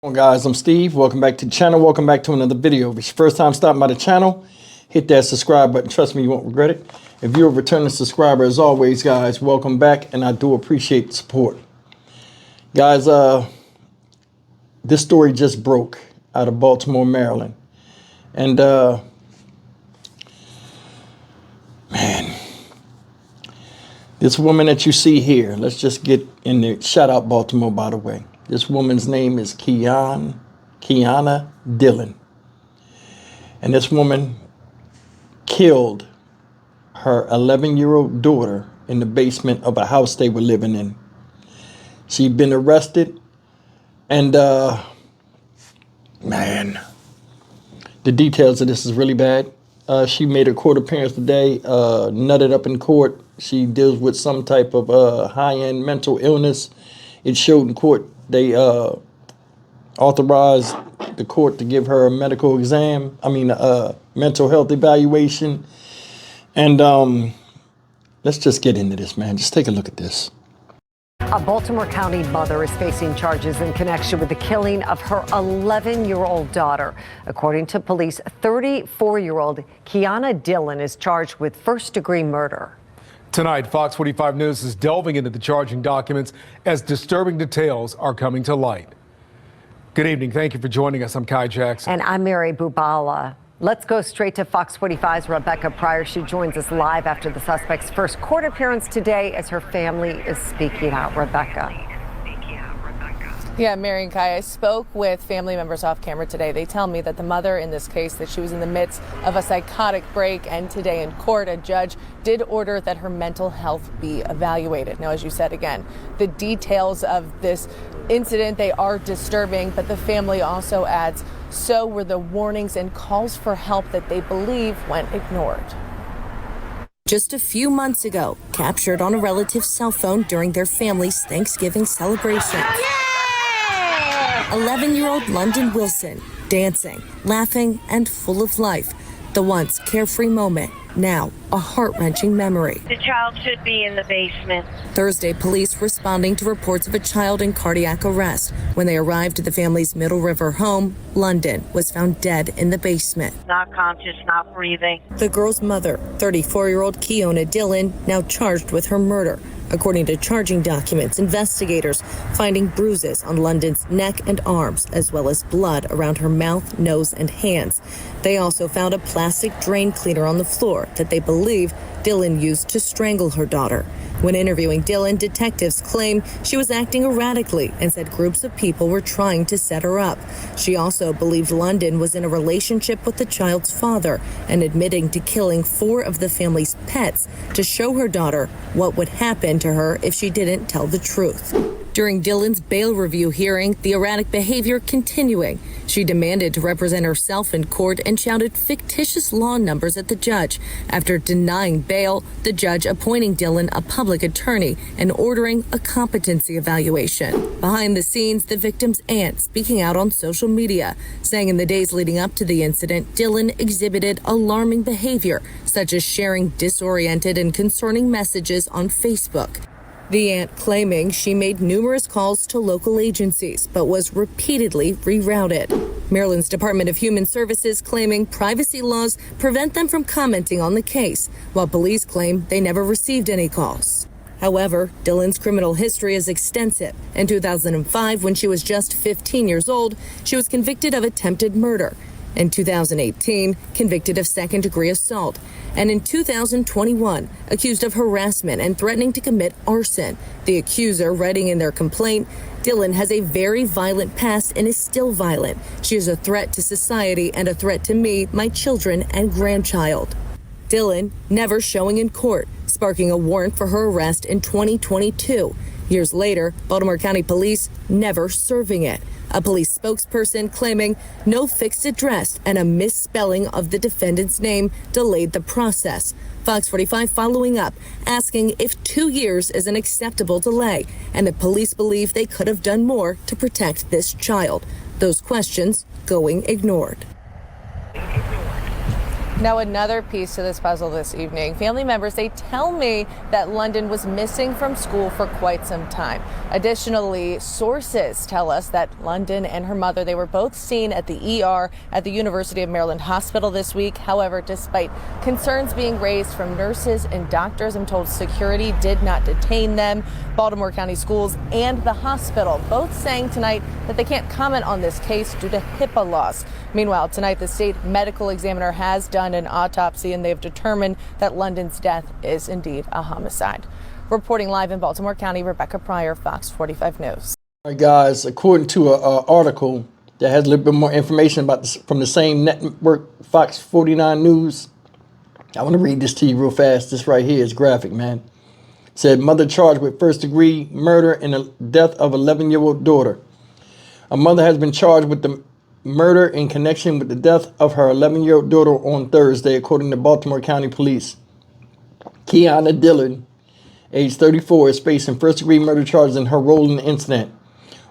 Hello guys, I'm Steve. Welcome back to the channel. Welcome back to another video. If it's your first time stopping by the channel, hit that subscribe button. Trust me, you won't regret it. If you're a returning subscriber, as always, guys, welcome back, and I do appreciate the support. Guys, this story just broke out of Baltimore, Maryland. And, man, this woman that you see here, let's just get in there. Shout out Baltimore, by the way. This woman's name is Kiana Dillon. And this woman killed her 11-year-old daughter in the basement of a house they were living in. She'd been arrested, and man, the details of this is really bad. She made her court appearance today, nutted up in court. She deals with some type of high-end mental illness. It showed in court. They authorized the court to give her a medical exam. Mental health evaluation. And let's just get into this, man. Just take a look at this. A Baltimore County mother is facing charges in connection with the killing of her 11-year-old daughter. According to police, 34-year-old Kiana Dillon is charged with first-degree murder. Tonight, Fox 45 News is delving into the charging documents as disturbing details are coming to light. Good evening. Thank you for joining us. I'm Kai Jackson. And I'm Mary Bubala. Let's go straight to Fox 45's Rebecca Pryor. She joins us live after the suspect's first court appearance today as her family is speaking out. Rebecca. Yeah, Mary and Kai, I spoke with family members off camera today. They tell me that the mother in this case, that she was in the midst of a psychotic break, and today in court, a judge did order that her mental health be evaluated. Now, as you said again, the details of this incident, they are disturbing, but the family also adds, so were the warnings and calls for help that they believe went ignored. Just a few months ago, captured on a relative's cell phone during their family's Thanksgiving celebration. 11-year-old London Wilson, dancing, laughing, and full of life. The once carefree moment, now a heart-wrenching memory. The child should be in the basement. Thursday, police responding to reports of a child in cardiac arrest. When they arrived at the family's Middle River home, London was found dead in the basement. Not conscious, not breathing. The girl's mother, 34-year-old Kiana Dillon, now charged with her murder. According to charging documents, investigators finding bruises on London's neck and arms, as well as blood around her mouth, nose, and hands. They also found a plastic drain cleaner on the floor that they believe Dillon used to strangle her daughter. When interviewing Dillon, detectives claim she was acting erratically and said groups of people were trying to set her up. She also believed London was in a relationship with the child's father and admitting to killing 4 of the family's pets to show her daughter what would happen to her if she didn't tell the truth. During Dillon's bail review hearing, the erratic behavior continuing. She demanded to represent herself in court and shouted fictitious law numbers at the judge. After denying bail, the judge appointing Dillon a public attorney and ordering a competency evaluation. Behind the scenes, the victim's aunt speaking out on social media, saying in the days leading up to the incident, Dillon exhibited alarming behavior, such as sharing disoriented and concerning messages on Facebook. The aunt claiming she made numerous calls to local agencies, but was repeatedly rerouted. Maryland's Department of Human Services claiming privacy laws prevent them from commenting on the case, while police claim they never received any calls. However, Dillon's criminal history is extensive. In 2005, when she was just 15 years old, she was convicted of attempted murder. In 2018, convicted of second-degree assault. And in 2021, accused of harassment and threatening to commit arson. The accuser writing in their complaint, Dillon has a very violent past and is still violent. She is a threat to society and a threat to me, my children, and grandchild. Dillon never showing in court, sparking a warrant for her arrest in 2022. Years later, Baltimore County Police never serving it. A police spokesperson claiming no fixed address and a misspelling of the defendant's name delayed the process. Fox 45 following up, asking if 2 years is an acceptable delay and the police believe they could have done more to protect this child. Those questions going ignored. Now, another piece to this puzzle this evening. Family members, they tell me that London was missing from school for quite some time. Additionally, sources tell us that London and her mother, they were both seen at the ER at the University of Maryland Hospital this week. However, despite concerns being raised from nurses and doctors, I'm told security did not detain them. Baltimore County Schools and the hospital both saying tonight that they can't comment on this case due to HIPAA laws. Meanwhile, tonight the state medical examiner has done an autopsy and they've determined that London's death is indeed a homicide. Reporting live in Baltimore County, Rebecca Pryor, Fox 45 News. All right, guys, according to an article that has a little bit more information about this, from the same network, Fox 49 News, I want to read this to you real fast. This right here is graphic, man. It said, mother charged with first-degree murder in the death of 11-year-old daughter. A mother has been charged with the murder in connection with the death of her 11-year-old daughter on Thursday, according to Baltimore County Police. Kiana Dillon, age 34, is facing first-degree murder charges in her role in the incident.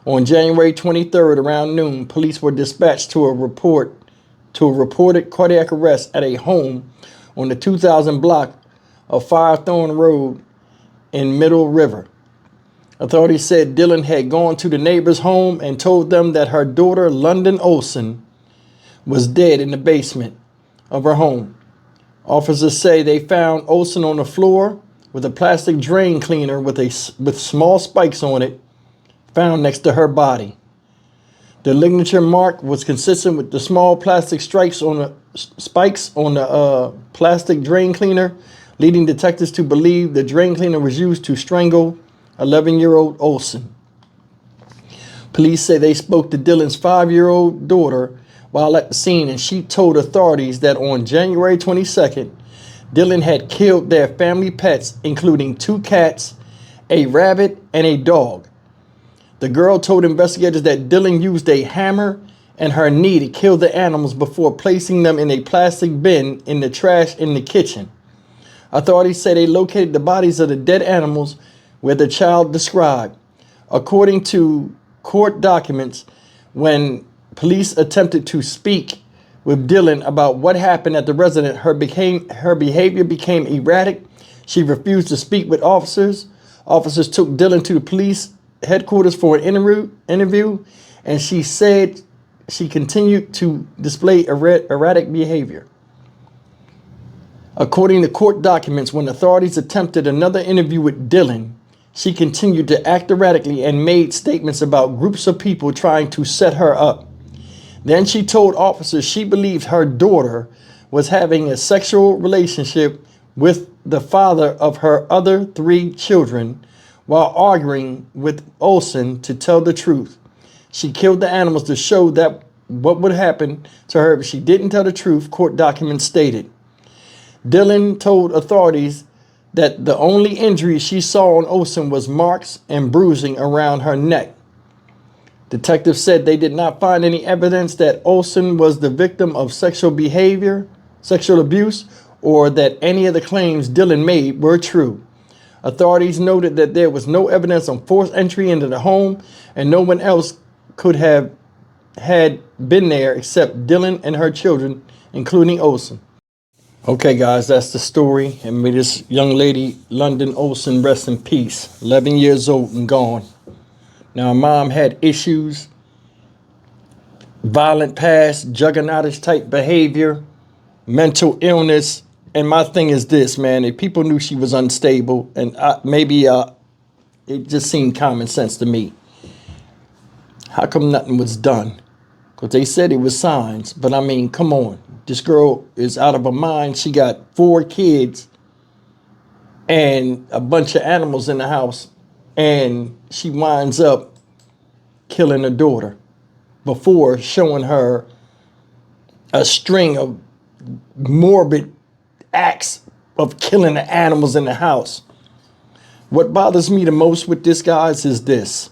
On January 23rd, around noon, police were dispatched to a reported cardiac arrest at a home on the 2000 block of Firethorn Road in Middle River. Authorities said Dillon had gone to the neighbor's home and told them that her daughter, London Olsen, was dead in the basement of her home. Officers say they found Olsen on the floor with a plastic drain cleaner with small spikes on it found next to her body. The lignature mark was consistent with the small plastic spikes on the plastic drain cleaner, leading detectives to believe the drain cleaner was used to strangle 11-year-old Olsen. Police say they spoke to Dillon's 5-year-old daughter while at the scene, and she told authorities that on January 22nd, Dillon had killed their family pets, including 2 cats, a rabbit, and a dog. The girl told investigators that Dillon used a hammer and her knee to kill the animals before placing them in a plastic bin in the trash in the kitchen. Authorities say they located the bodies of the dead animals where the child described. According to court documents, when police attempted to speak with Dillon about what happened at the residence, her behavior became erratic. She refused to speak with officers. Officers took Dillon to the police headquarters for an interview, and she said she continued to display erratic behavior. According to court documents, when authorities attempted another interview with Dillon, she continued to act erratically and made statements about groups of people trying to set her up. Then she told officers she believed her daughter was having a sexual relationship with the father of her other 3 children while arguing with Olsen to tell the truth. She killed the animals to show that what would happen to her if she didn't tell the truth, court documents stated. Dillon told authorities that the only injury she saw on Olsen was marks and bruising around her neck. Detectives said they did not find any evidence that Olsen was the victim of sexual abuse, or that any of the claims Dillon made were true. Authorities noted that there was no evidence of forced entry into the home and no one else could have had been there except Dillon and her children, including Olsen. Okay, guys, that's the story. And may this young lady, London Olsen, rest in peace. 11 years old and gone. Now, her mom had issues, violent past, juggernautish type behavior, mental illness. And my thing is this, man, if people knew she was unstable, and it just seemed common sense to me. How come nothing was done? Because they said it was signs, but I mean, come on. This girl is out of her mind. She got 4 kids and a bunch of animals in the house, and she winds up killing her daughter before showing her a string of morbid acts of killing the animals in the house. What bothers me the most with this, guys, is this.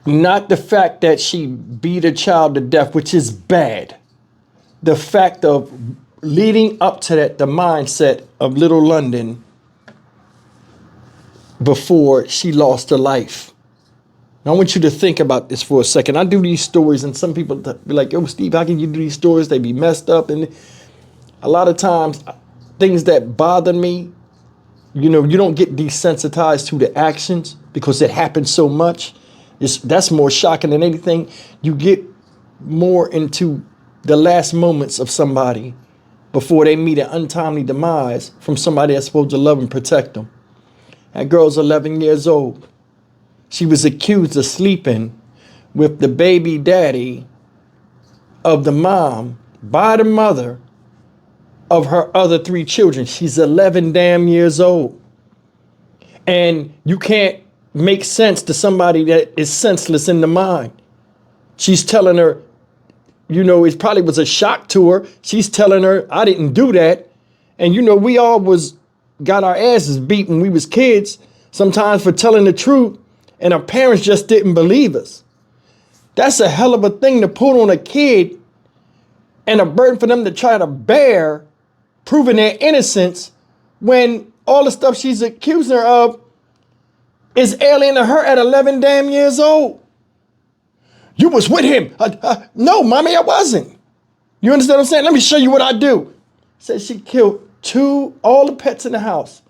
Not the fact that she beat a child to death, which is bad. The fact of leading up to that, the mindset of little London before she lost her life. Now, I want you to think about this for a second. I do these stories, and some people be like, yo, Steve, how can you do these stories? They be messed up. And a lot of times, things that bother me, you know, you don't get desensitized to the actions because it happens so much. That's more shocking than anything. You get more into the last moments of somebody before they meet an untimely demise from somebody that's supposed to love and protect them. That girl's 11 years old. She was accused of sleeping with the baby daddy of the mom by the mother of her other 3 children. She's 11 damn years old. And you can't make sense to somebody that is senseless in the mind. She's telling her, you know, it probably was a shock to her. She's telling her, I didn't do that. And, you know, we all got our asses beat when we was kids, sometimes for telling the truth. And our parents just didn't believe us. That's a hell of a thing to put on a kid and a burden for them to try to bear, proving their innocence when all the stuff she's accusing her of is alien to her at 11 damn years old. You was with him. No, mommy, I wasn't. You understand what I'm saying? Let me show you what I do. Said she killed all the pets in the house,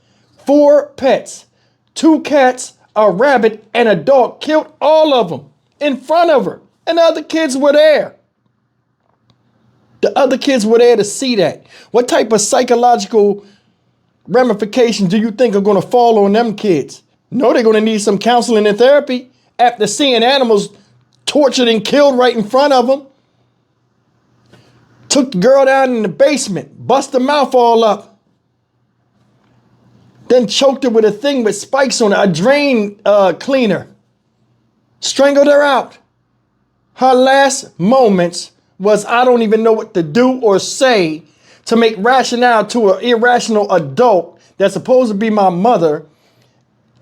4 pets, 2 cats, a rabbit, and a dog. Killed all of them in front of her. And the other kids were there. The other kids were there to see that. What type of psychological ramifications do you think are going to fall on them kids? No, they're going to need some counseling and therapy after seeing animals tortured and killed right in front of them. Took the girl down in the basement, bust her mouth all up. Then choked her with a thing with spikes on it, a drain cleaner. Strangled her out. Her last moments was, I don't even know what to do or say to make rationale to an irrational adult that's supposed to be my mother.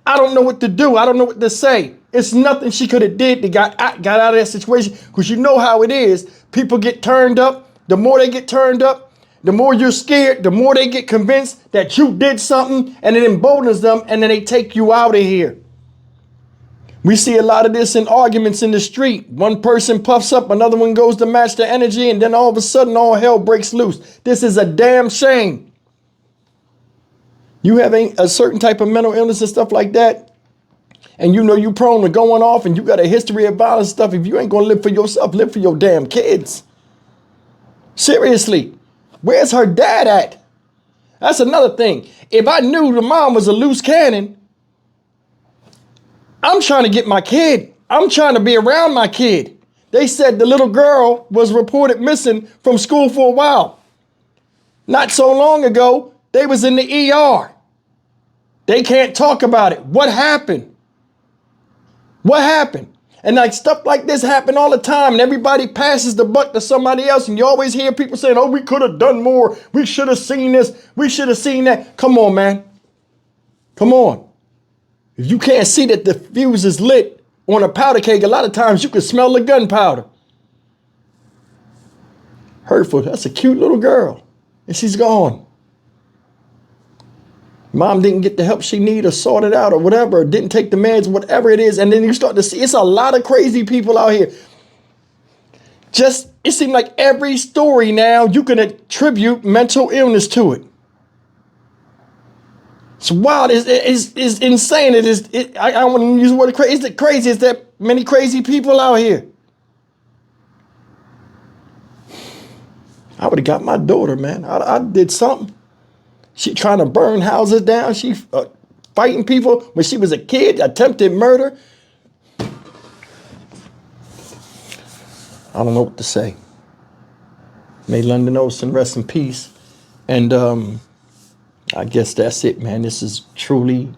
I don't know what to do. I don't know what to say. It's nothing she could have did to got out of that situation, because you know how it is. People get turned up. The more they get turned up, the more you're scared, the more they get convinced that you did something, and it emboldens them, and then they take you out of here. We see a lot of this in arguments in the street. One person puffs up, another one goes to match the energy, and then all of a sudden all hell breaks loose. This is a damn shame. You having a certain type of mental illness and stuff like that, and you know you prone to going off and you got a history of violence stuff, if you ain't gonna live for yourself, live for your damn kids. Seriously. Where's her dad at? That's another thing. If I knew the mom was a loose cannon, I'm trying to get my kid. I'm trying to be around my kid. They said the little girl was reported missing from school for a while. Not so long ago, they was in the ER. They can't talk about it. What happened? What happened? And like stuff like this happen all the time, and everybody passes the buck to somebody else, and you always hear people saying, oh, we could have done more. We should have seen this. We should have seen that. Come on, man. Come on. If you can't see that the fuse is lit on a powder keg, a lot of times you can smell the gunpowder. Hurtful. That's a cute little girl. And she's gone. Mom didn't get the help she needed or sorted out or whatever, or didn't take the meds, whatever it is. And then you start to see it's a lot of crazy people out here. Just, it seems like every story now you can attribute mental illness to it. It's wild. It's insane. I don't want to use the word crazy. Is it crazy? Is there many crazy people out here? I would have got my daughter, man. I did something. She trying to burn houses down. She fighting people when she was a kid, attempted murder. I don't know what to say. May London Olsen rest in peace. And I guess that's it, man. This is truly,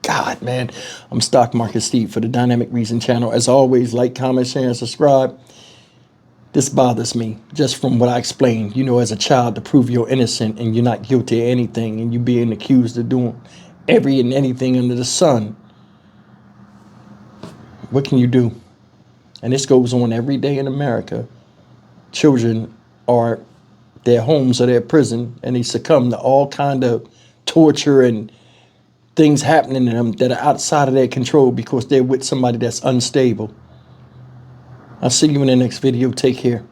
God, man. I'm Stock Market Steve for the Dynamic Reason channel. As always, like, comment, share, and subscribe. This bothers me just from what I explained, you know, as a child, to prove you're innocent and you're not guilty of anything, and you being accused of doing every and anything under the sun. What can you do? And this goes on every day in America. Children are, their homes or their prison, and they succumb to all kind of torture and things happening to them that are outside of their control because they're with somebody that's unstable. I'll see you in the next video. Take care.